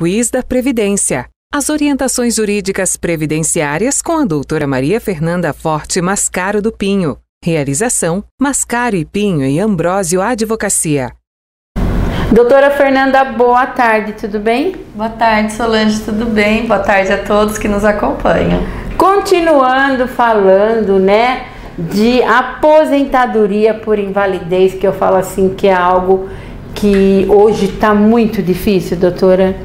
Quiz da Previdência. As orientações jurídicas previdenciárias com a doutora Maria Fernanda Forte Mascaro do Pinho. Realização: Mascaro e Pinho e Ambrósio Advocacia. Doutora Fernanda, boa tarde, tudo bem? Boa tarde, Solange, tudo bem? Boa tarde a todos que nos acompanham. Continuando falando, de aposentadoria por invalidez, que eu falo assim que é algo que hoje está muito difícil, doutora.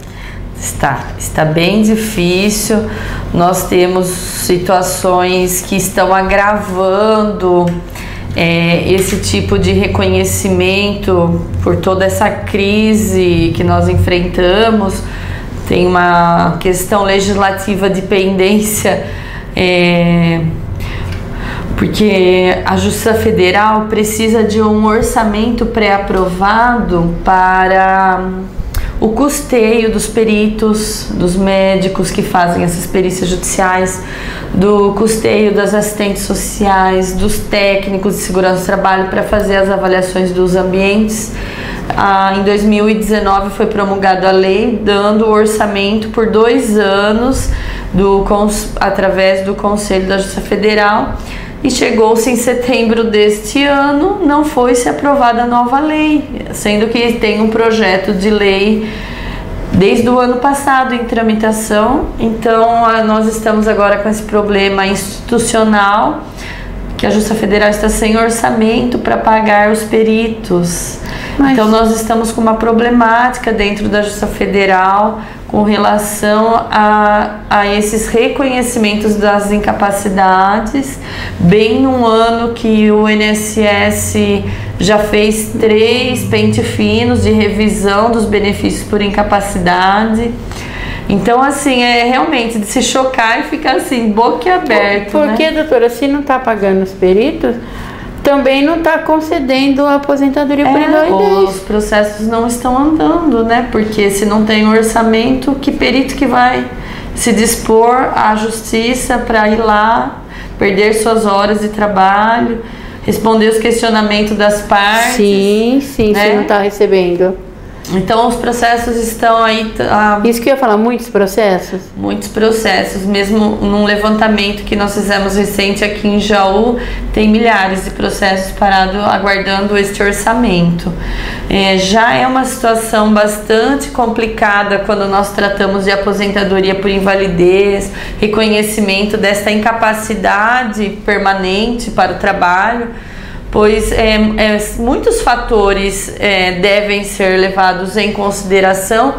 Está bem difícil. Nós temos situações que estão agravando esse tipo de reconhecimento por toda essa crise que nós enfrentamos. Tem uma questão legislativa de pendência, porque a Justiça Federal precisa de um orçamento pré-aprovado para o custeio dos peritos, dos médicos que fazem essas perícias judiciais, do custeio das assistentes sociais, dos técnicos de segurança do trabalho para fazer as avaliações dos ambientes. Em 2019 foi promulgada a lei dando o orçamento por 2 anos através do Conselho da Justiça Federal. E chegou-se em setembro deste ano, não foi-se aprovada a nova lei, sendo que tem um projeto de lei desde o ano passado em tramitação. Então, nós estamos agora com esse problema institucional, que a Justiça Federal está sem orçamento para pagar os peritos. Então, nós estamos com uma problemática dentro da Justiça Federal com relação a esses reconhecimentos das incapacidades, bem num ano que o INSS já fez 3 pente finos de revisão dos benefícios por incapacidade. Então, assim, é realmente de se chocar e ficar assim, boquiaberto. Porque, doutora, se não está pagando os peritos, também não está concedendo a aposentadoria por invalidez. Os processos não estão andando, Porque se não tem orçamento, que perito que vai se dispor à justiça para ir lá, perder suas horas de trabalho, responder os questionamentos das partes? Sim, se não está recebendo. Então, os processos estão aí... Isso que eu ia falar, muitos processos? Muitos processos. Mesmo num levantamento que nós fizemos recente aqui em Jaú, tem milhares de processos parados aguardando este orçamento. Já é uma situação bastante complicada quando nós tratamos de aposentadoria por invalidez, reconhecimento desta incapacidade permanente para o trabalho, pois muitos fatores devem ser levados em consideração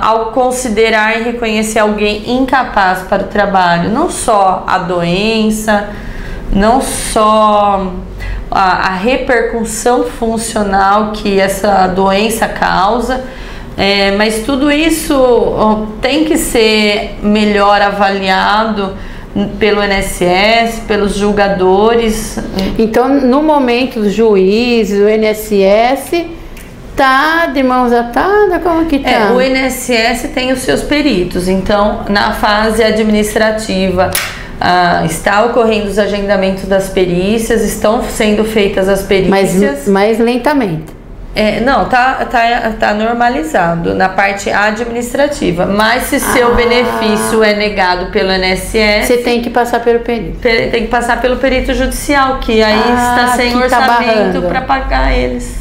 ao considerar e reconhecer alguém incapaz para o trabalho. Não só a doença, não só a repercussão funcional que essa doença causa, mas tudo isso tem que ser melhor avaliado pelo INSS, pelos julgadores. Então, no momento, os juízes, o INSS tá de mãos atadas? Como que tá? O INSS tem os seus peritos. Então, na fase administrativa, está ocorrendo os agendamentos das perícias, estão sendo feitas as perícias. Mas lentamente. Não, tá normalizado na parte administrativa, mas se seu benefício é negado pelo INSS, você tem que passar pelo perito. Tem que passar pelo perito judicial, que aí está sem orçamento para pagar eles.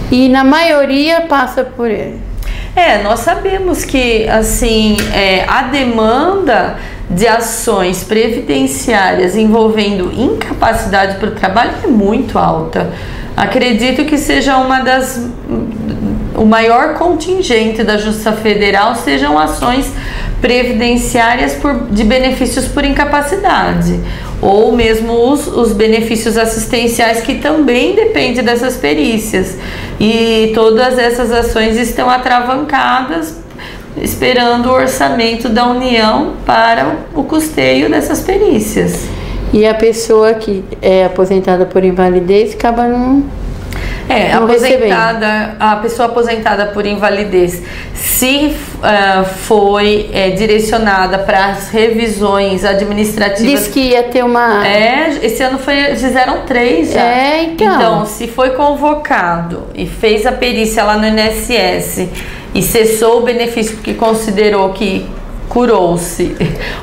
E na maioria passa por ele. Nós sabemos que assim, a demanda de ações previdenciárias envolvendo incapacidade para o trabalho é muito alta. Acredito que seja o maior contingente da Justiça Federal sejam ações previdenciárias de benefícios por incapacidade, ou mesmo os benefícios assistenciais, que também dependem dessas perícias. E todas essas ações estão atravancadas, esperando o orçamento da União para o custeio dessas perícias. E a pessoa que é aposentada por invalidez acaba não... A pessoa aposentada por invalidez, se foi direcionada para as revisões administrativas. Diz que ia ter uma. Esse ano fizeram 3 já. Então, se foi convocado e fez a perícia lá no INSS e cessou o benefício porque considerou que curou-se,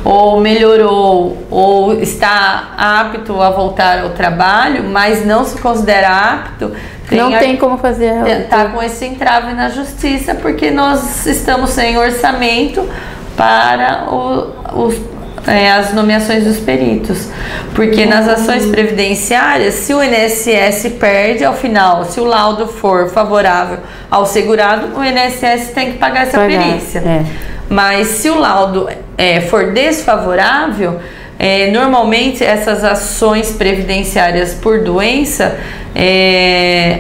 ou melhorou, ou está apto a voltar ao trabalho, mas não se considera apto, tem como fazer. Está com esse entrave na justiça, porque nós estamos sem orçamento para as nomeações dos peritos. Porque nas ações previdenciárias, se o INSS perde ao final, se o laudo for favorável ao segurado, o INSS tem que pagar essa perícia. Mas se o laudo for desfavorável, normalmente essas ações previdenciárias por doença,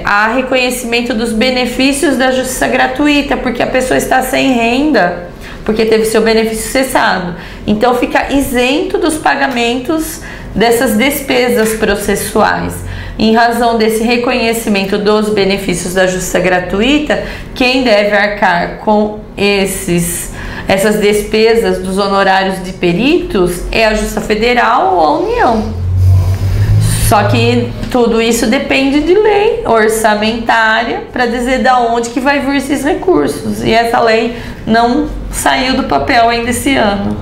há reconhecimento dos benefícios da justiça gratuita, porque a pessoa está sem renda, porque teve seu benefício cessado. Então fica isento dos pagamentos dessas despesas processuais. Em razão desse reconhecimento dos benefícios da justiça gratuita, quem deve arcar com essas despesas dos honorários de peritos é a Justiça Federal ou a União. Só que tudo isso depende de lei orçamentária para dizer da onde que vai vir esses recursos. E essa lei não saiu do papel ainda esse ano.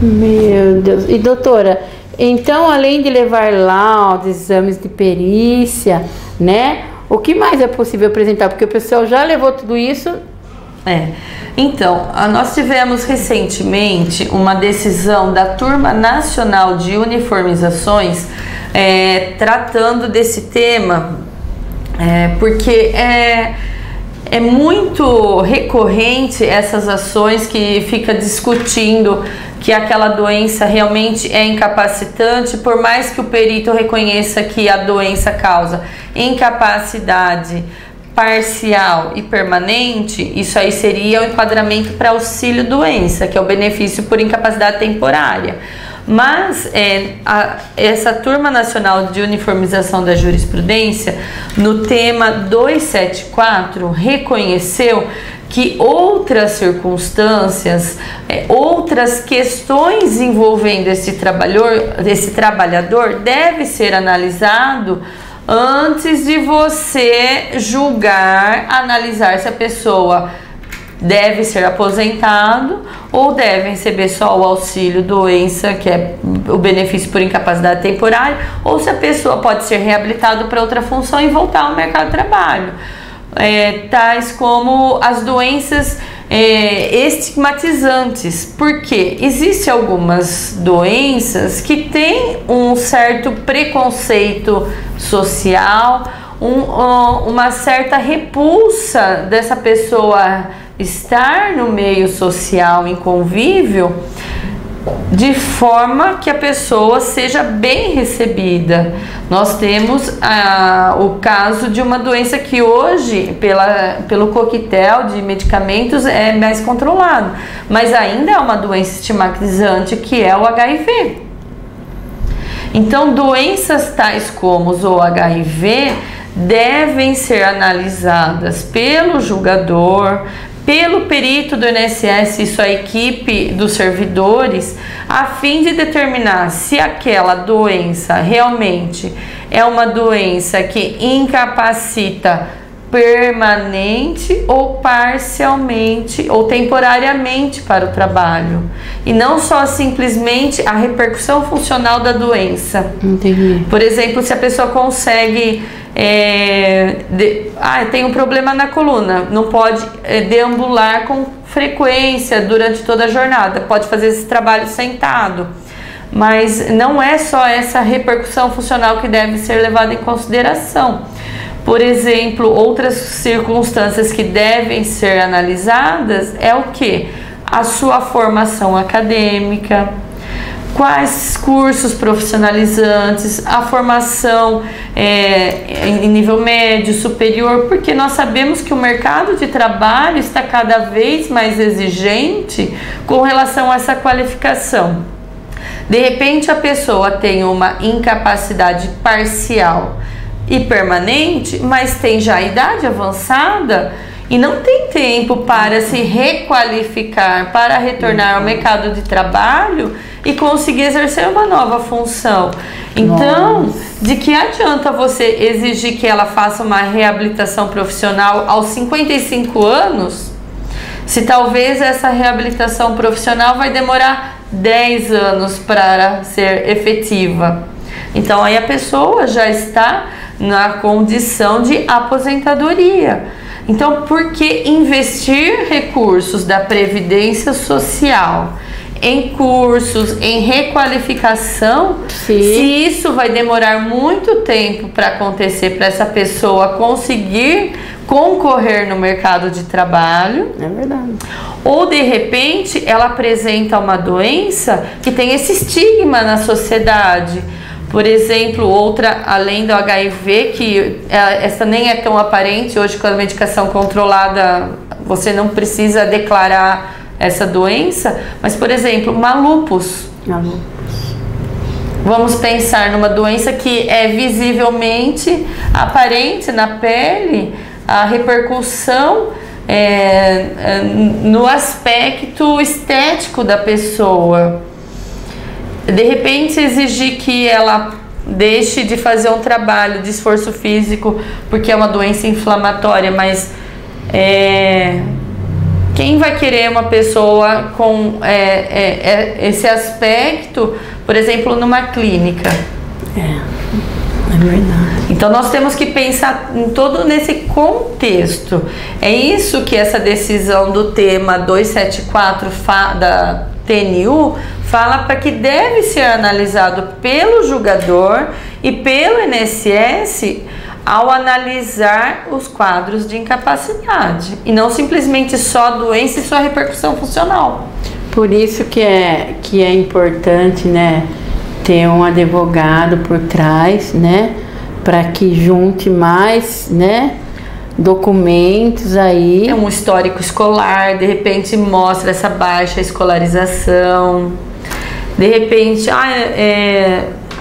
Meu Deus. E doutora, então além de levar laudos, exames de perícia, né? O que mais é possível apresentar? Porque o pessoal já levou tudo isso. Então, nós tivemos recentemente uma decisão da Turma Nacional de Uniformizações tratando desse tema, porque é muito recorrente essas ações que fica discutindo que aquela doença realmente é incapacitante, por mais que o perito reconheça que a doença causa incapacidade parcial e permanente. Isso aí seria o enquadramento para auxílio doença, que é o benefício por incapacidade temporária. Mas essa Turma Nacional de Uniformização da Jurisprudência, no tema 274, reconheceu que outras circunstâncias, outras questões envolvendo esse trabalhador deve ser analisado antes de você analisar se a pessoa deve ser aposentado ou deve receber só o auxílio doença, que é o benefício por incapacidade temporária, ou se a pessoa pode ser reabilitada para outra função e voltar ao mercado de trabalho. Tais como as doenças estigmatizantes, porque existem algumas doenças que têm um certo preconceito social, uma certa repulsa dessa pessoa estar no meio social, em convívio, de forma que a pessoa seja bem recebida. Nós temos o caso de uma doença que hoje, pelo coquetel de medicamentos, é mais controlado, mas ainda é uma doença estigmatizante, que é o HIV. Então, doenças tais como o HIV devem ser analisadas pelo julgador, pelo perito do INSS, isso a equipe dos servidores, a fim de determinar se aquela doença realmente é uma doença que incapacita permanente ou parcialmente ou temporariamente para o trabalho, e não só simplesmente a repercussão funcional da doença. Entendi. Por exemplo, se a pessoa consegue tem um problema na coluna, não pode deambular com frequência durante toda a jornada, pode fazer esse trabalho sentado, mas não é só essa repercussão funcional que deve ser levada em consideração. Por exemplo, outras circunstâncias que devem ser analisadas é o que? A sua formação acadêmica, quais cursos profissionalizantes, a formação em nível médio, superior, porque nós sabemos que o mercado de trabalho está cada vez mais exigente com relação a essa qualificação. De repente a pessoa tem uma incapacidade parcial e permanente, mas tem já idade avançada e não tem tempo para se requalificar, para retornar ao mercado de trabalho e conseguir exercer uma nova função. Então, de que adianta você exigir que ela faça uma reabilitação profissional aos 55 anos, se talvez essa reabilitação profissional vai demorar 10 anos para ser efetiva? Então, aí a pessoa já está na condição de aposentadoria. Então, por que investir recursos da Previdência Social em cursos, em requalificação, se isso vai demorar muito tempo para acontecer, para essa pessoa conseguir concorrer no mercado de trabalho? É verdade. Ou de repente ela apresenta uma doença que tem esse estigma na sociedade. Por exemplo, outra, além do HIV, que essa nem é tão aparente hoje, com a medicação controlada, você não precisa declarar essa doença, mas, por exemplo, uma lúpus. Vamos pensar numa doença que é visivelmente aparente na pele, a repercussão no aspecto estético da pessoa. De repente exigir que ela deixe de fazer um trabalho de esforço físico porque é uma doença inflamatória, mas quem vai querer uma pessoa com esse aspecto, por exemplo, numa clínica? É verdade. Então nós temos que pensar em todo nesse contexto. É isso que essa decisão do tema 274 da TNU fala, para que deve ser analisado pelo julgador e pelo INSS ao analisar os quadros de incapacidade e não simplesmente só a doença e sua repercussão funcional. Por isso que é importante, né, ter um advogado por trás, né, para que junte mais, né, documentos aí. É um histórico escolar, de repente mostra essa baixa escolarização. De repente,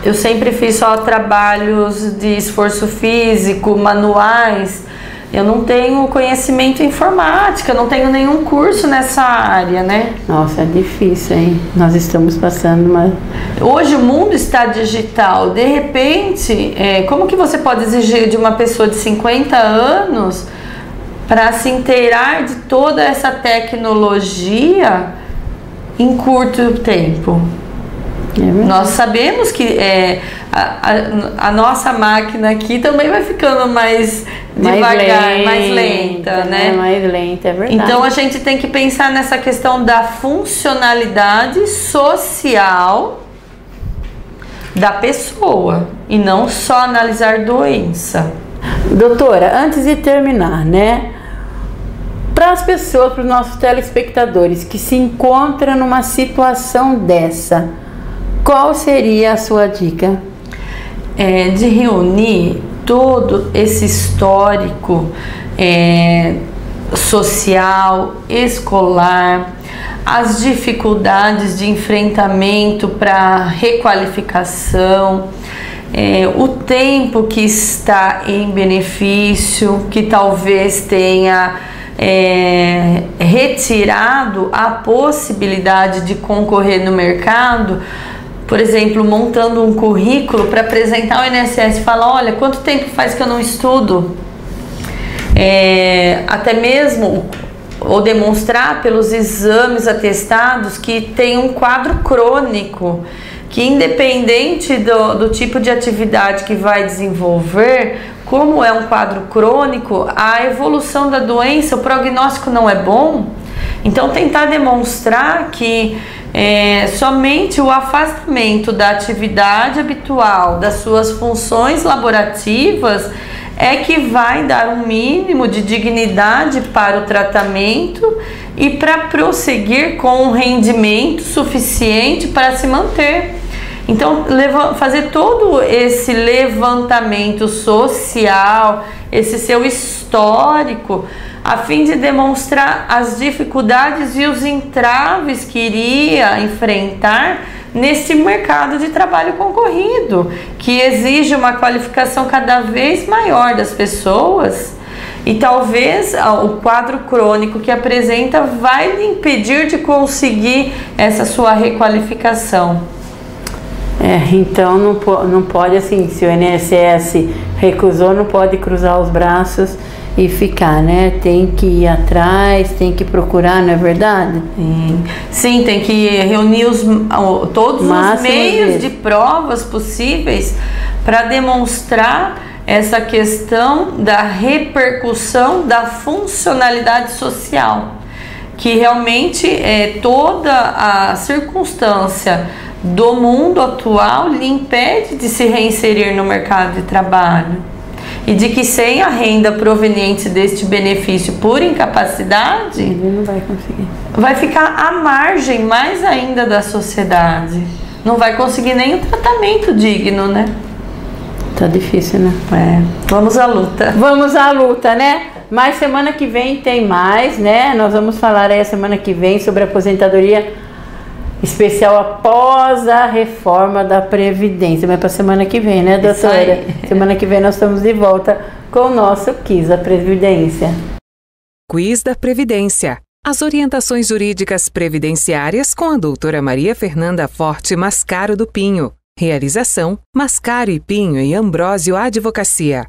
eu sempre fiz só trabalhos de esforço físico, manuais. Eu não tenho conhecimento em informática, não tenho nenhum curso nessa área, né? Nossa, é difícil, hein? Nós estamos passando uma... Hoje o mundo está digital. De repente, como que você pode exigir de uma pessoa de 50 anos para se inteirar de toda essa tecnologia em curto tempo? Nós sabemos que a nossa máquina aqui também vai ficando mais devagar, mais lenta, né? Mais lenta, é verdade. Então a gente tem que pensar nessa questão da funcionalidade social da pessoa e não só analisar doença. Doutora, antes de terminar, né? Para as pessoas, para os nossos telespectadores que se encontram numa situação dessa, qual seria a sua dica? De reunir todo esse histórico social, escolar, as dificuldades de enfrentamento para requalificação, o tempo que está em benefício, que talvez tenha retirado a possibilidade de concorrer no mercado. Por exemplo, montando um currículo para apresentar ao INSS e falar: olha, quanto tempo faz que eu não estudo? Até mesmo, ou demonstrar pelos exames atestados que tem um quadro crônico, que independente do tipo de atividade que vai desenvolver, como é um quadro crônico, a evolução da doença, o prognóstico não é bom. Então tentar demonstrar que somente o afastamento da atividade habitual, das suas funções laborativas, é que vai dar um mínimo de dignidade para o tratamento e para prosseguir com um rendimento suficiente para se manter. Então, fazer todo esse levantamento social, esse seu histórico, a fim de demonstrar as dificuldades e os entraves que iria enfrentar nesse mercado de trabalho concorrido, que exige uma qualificação cada vez maior das pessoas, e talvez o quadro crônico que apresenta vai lhe impedir de conseguir essa sua requalificação. Então não pode, assim, se o INSS recusou, não pode cruzar os braços e ficar, né? Tem que ir atrás, tem que procurar, não é verdade? Sim, tem que reunir todos os meios de provas possíveis para demonstrar essa questão da repercussão da funcionalidade social, que realmente toda a circunstância do mundo atual lhe impede de se reinserir no mercado de trabalho, e de que sem a renda proveniente deste benefício por incapacidade, ele não vai conseguir. Vai ficar à margem mais ainda da sociedade, não vai conseguir nem o tratamento digno, né? Tá difícil, né? Vamos à luta. Vamos à luta, né? Mas semana que vem tem mais, né? Nós vamos falar aí a semana que vem sobre a aposentadoria especial após a reforma da Previdência. Mas para semana que vem, né, doutora? Semana que vem nós estamos de volta com o nosso Quiz da Previdência. Quiz da Previdência. As orientações jurídicas previdenciárias com a doutora Maria Fernanda Forte Mascaro do Pinho. Realização: Mascaro e Pinho e Ambrósio Advocacia.